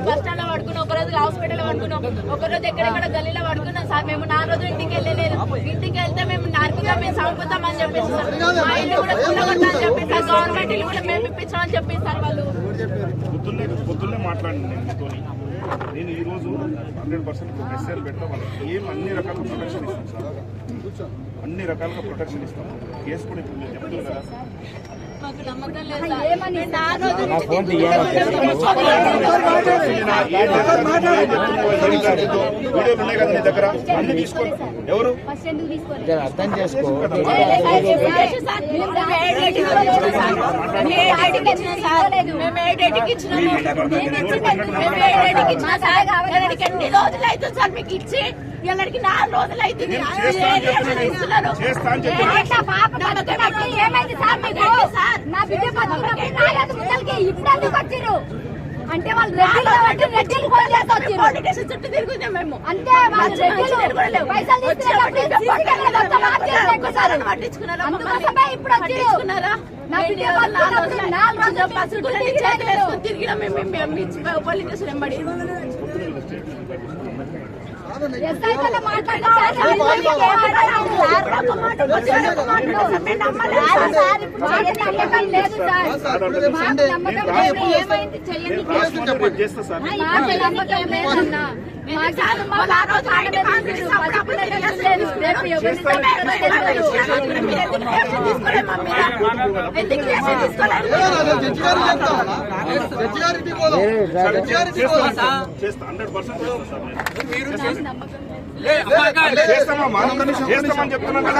Bus stand లో పడుకున్నాం, ఒక రోజు హాస్పిటల్ పడుకున్నాం, ఒక రోజు ఎక్కడెక్కడ గల్లీలో పడుకున్నాం సార్. మేము 4 రోజులు ఇంటికి వెళ్ళలేదు. ఇంటికి వెళ్తే మేము నార్మల్గా మేము చంపుతామని చెప్పేసి సార్, మా ఇల్లు కూడా కూలగొట్టాలని చెప్పేసి సార్, గవర్నమెంట్ ఇల్లు కూడా మేము ఇప్పించామని చెప్పేసి సార్ వాళ్ళు. పొద్దున్నే మాట్లాడింది నేను ఈ రోజు 100% ఎస్ఐలు పెడతా. వాళ్ళకి అన్ని రకాల ప్రొటెక్షన్ ఇస్తాం సార్, అన్ని రకాలుగా ప్రొటెక్షన్ ఇస్తాం. కేసు కూడా ఇప్పుడు మీరు చెప్తున్నారు కదా, మాకు నమ్మకం లేదు సార్. వీడియోలు ఉన్నాయి కదా నీ దగ్గర, అన్ని తీసుకోండి. ఎవరు అర్థం చేసుకో. ఎన్ని రోజులు అవుతుంది సార్ మీకు ఇచ్చి? ఎల్లడికి 4 రోజులు అవుతుంది. ఏమైంది సార్ మీకు? నా బిడ్డ ఇప్పుడు వచ్చారు అంటే వాళ్ళు రెడ్డిలు ఫోన్ చేసి వచ్చారు. చుట్టూ తిరుగుతాం మేము అంతే. పైసలు అందుకోసమే ఇప్పుడు వచ్చారు. నా బిడ్డ తిరిగినా మేము పోలీస్ స్టేషన్ వెంబడి చేస్తామని చెప్తున్నాం కదా.